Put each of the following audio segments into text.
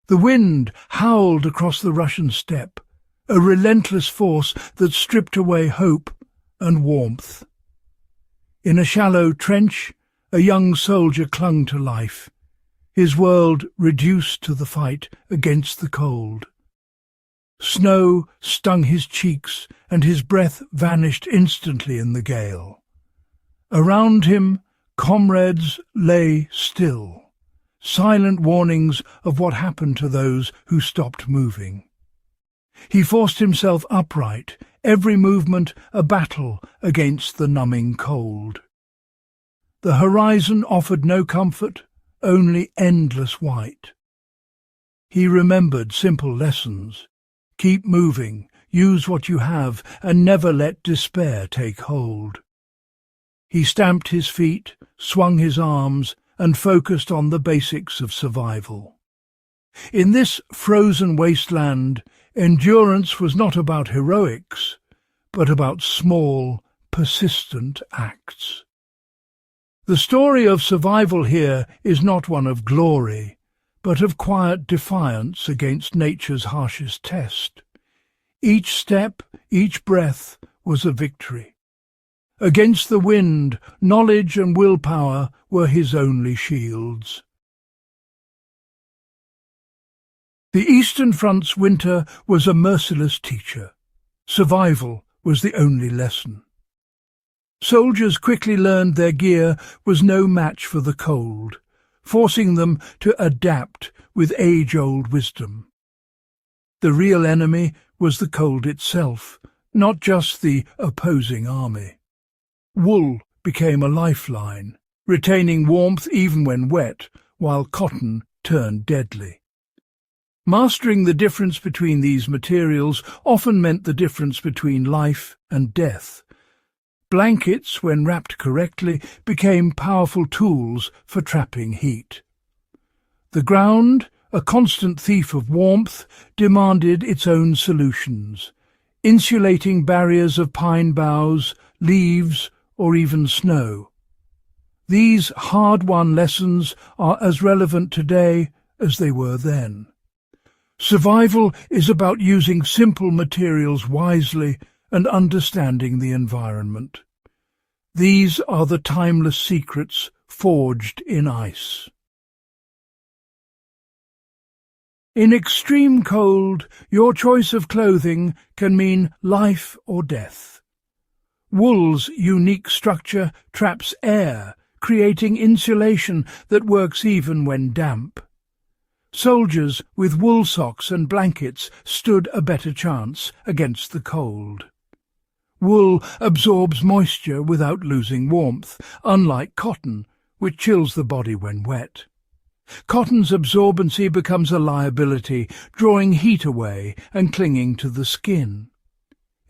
The wind howled across the Russian steppe, a relentless force that stripped away hope and warmth. In a shallow trench, a young soldier clung to life, his world reduced to the fight against the cold. Snow stung his cheeks, and his breath vanished instantly in the gale. Around him, comrades lay still, silent warnings of what happened to those who stopped moving. He forced himself upright, every movement a battle against the numbing cold. The horizon offered no comfort, only endless white. He remembered simple lessons. Keep moving, use what you have, and never let despair take hold. He stamped his feet, swung his arms, and focused on the basics of survival. In this frozen wasteland, endurance was not about heroics, but about small, persistent acts. The story of survival here is not one of glory, but of quiet defiance against nature's harshest test. Each step, each breath was a victory. Against the wind, knowledge and willpower were his only shields. The Eastern Front's winter was a merciless teacher. Survival was the only lesson. Soldiers quickly learned their gear was no match for the cold, forcing them to adapt with age-old wisdom. The real enemy was the cold itself, not just the opposing army. Wool became a lifeline, retaining warmth even when wet, while cotton turned deadly. Mastering the difference between these materials often meant the difference between life and death. Blankets, when wrapped correctly, became powerful tools for trapping heat. The ground, a constant thief of warmth, demanded its own solutions, insulating barriers of pine boughs, leaves, or even snow. These hard-won lessons are as relevant today as they were then. Survival is about using simple materials wisely and understanding the environment. These are the timeless secrets forged in ice. In extreme cold, your choice of clothing can mean life or death. Wool's unique structure traps air, creating insulation that works even when damp. Soldiers with wool socks and blankets stood a better chance against the cold. Wool absorbs moisture without losing warmth, unlike cotton, which chills the body when wet. Cotton's absorbency becomes a liability, drawing heat away and clinging to the skin.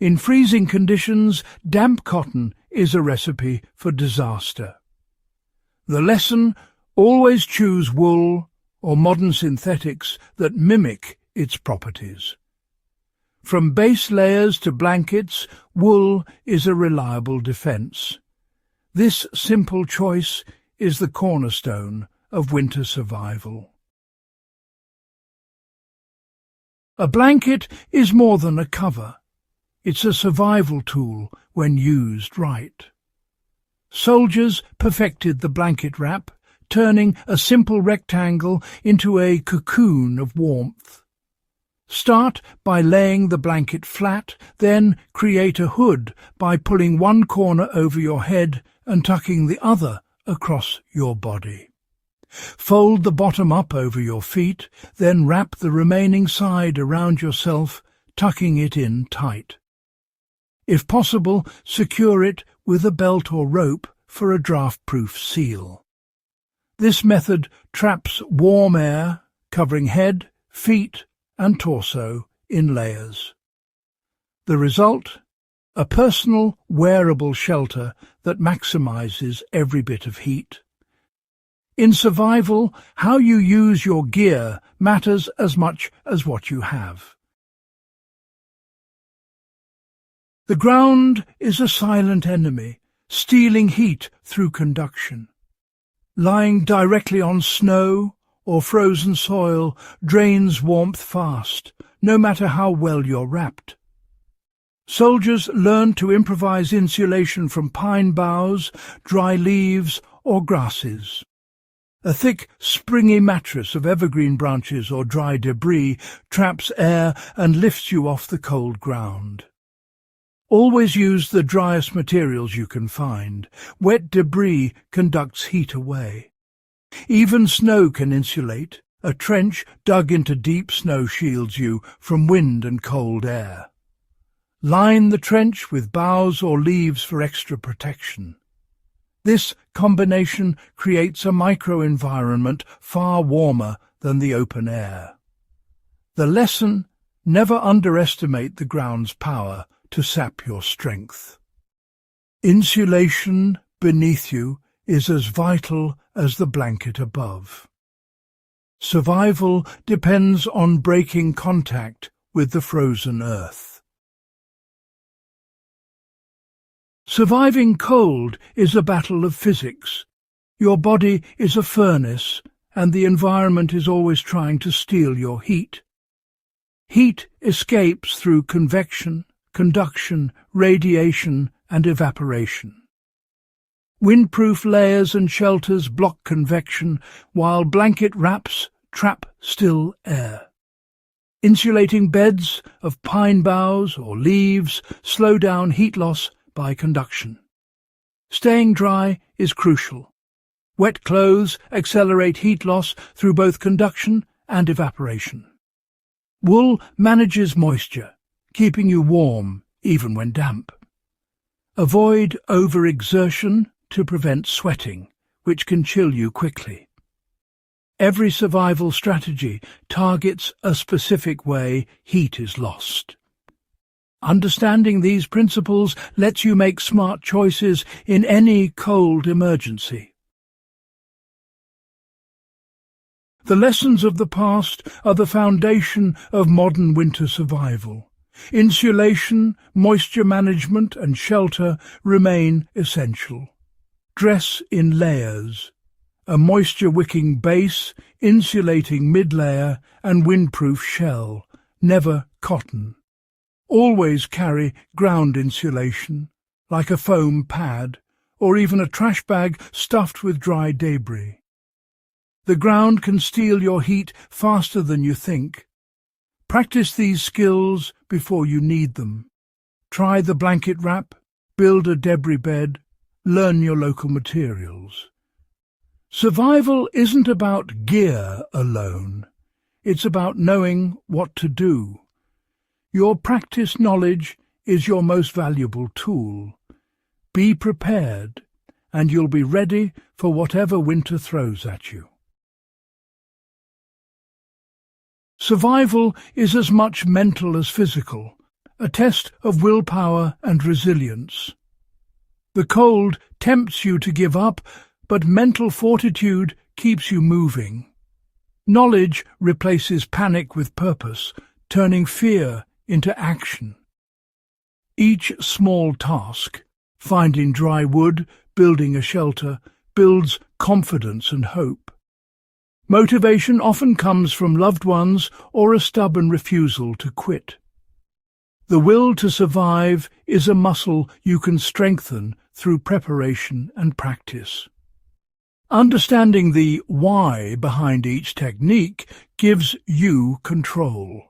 In freezing conditions, damp cotton is a recipe for disaster. The lesson: always choose wool or modern synthetics that mimic its properties. From base layers to blankets, wool is a reliable defense. This simple choice is the cornerstone of winter survival. A blanket is more than a cover. It's a survival tool when used right. Soldiers perfected the blanket wrap, turning a simple rectangle into a cocoon of warmth. Start by laying the blanket flat, then create a hood by pulling one corner over your head and tucking the other across your body. Fold the bottom up over your feet, then wrap the remaining side around yourself, tucking it in tight. If possible, secure it with a belt or rope for a draft-proof seal. This method traps warm air, covering head, feet, and torso in layers. The result? A personal, wearable shelter that maximizes every bit of heat. In survival, how you use your gear matters as much as what you have. The ground is a silent enemy, stealing heat through conduction. Lying directly on snow or frozen soil drains warmth fast, no matter how well you're wrapped. Soldiers learn to improvise insulation from pine boughs, dry leaves, or grasses. A thick, springy mattress of evergreen branches or dry debris traps air and lifts you off the cold ground. Always use the driest materials you can find. Wet debris conducts heat away. Even snow can insulate. A trench dug into deep snow shields you from wind and cold air. Line the trench with boughs or leaves for extra protection. This combination creates a microenvironment far warmer than the open air. The lesson: never underestimate the ground's power to sap your strength. Insulation beneath you is as vital as the blanket above. Survival depends on breaking contact with the frozen earth. Surviving cold is a battle of physics. Your body is a furnace, and the environment is always trying to steal your heat. Heat escapes through convection, conduction, radiation, and evaporation. Windproof layers and shelters block convection, while blanket wraps trap still air. Insulating beds of pine boughs or leaves slow down heat loss by conduction. Staying dry is crucial. Wet clothes accelerate heat loss through both conduction and evaporation. Wool manages moisture, keeping you warm even when damp. Avoid overexertion to prevent sweating, which can chill you quickly. Every survival strategy targets a specific way heat is lost. Understanding these principles lets you make smart choices in any cold emergency. The lessons of the past are the foundation of modern winter survival. Insulation, moisture management, and shelter remain essential. Dress in layers: a moisture-wicking base, insulating mid-layer, and windproof shell, never cotton. Always carry ground insulation, like a foam pad, or even a trash bag stuffed with dry debris. The ground can steal your heat faster than you think. Practice these skills before you need them. Try the blanket wrap, build a debris bed, learn your local materials. Survival isn't about gear alone. It's about knowing what to do. Your practice knowledge is your most valuable tool. Be prepared, and you'll be ready for whatever winter throws at you. Survival is as much mental as physical, a test of willpower and resilience. The cold tempts you to give up, but mental fortitude keeps you moving. Knowledge replaces panic with purpose, turning fear into action. Each small task, finding dry wood, building a shelter, builds confidence and hope. Motivation often comes from loved ones or a stubborn refusal to quit. The will to survive is a muscle you can strengthen through preparation and practice. Understanding the why behind each technique gives you control.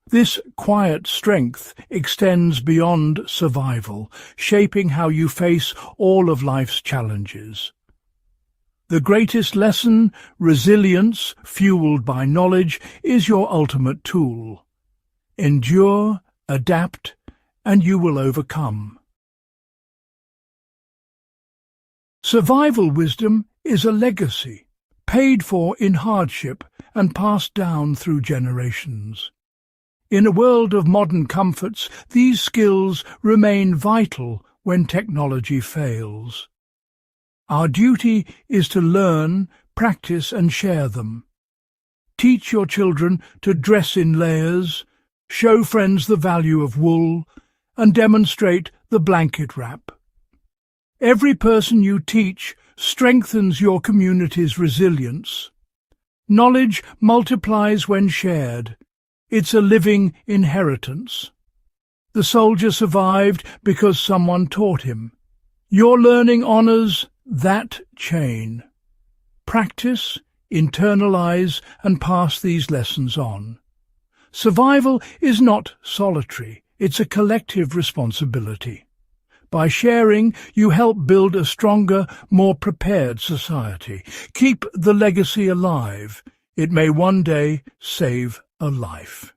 This quiet strength extends beyond survival, shaping how you face all of life's challenges. The greatest lesson, resilience, fueled by knowledge, is your ultimate tool. Endure, adapt, and you will overcome. Survival wisdom is a legacy, paid for in hardship and passed down through generations. In a world of modern comforts, these skills remain vital when technology fails. Our duty is to learn, practice and share them. Teach your children to dress in layers, show friends the value of wool, and demonstrate the blanket wrap. Every person you teach strengthens your community's resilience. Knowledge multiplies when shared. It's a living inheritance. The soldier survived because someone taught him. Your learning honors that chain. Practice, internalize, and pass these lessons on. Survival is not solitary. It's a collective responsibility. By sharing, you help build a stronger, more prepared society. Keep the legacy alive. It may one day save a life.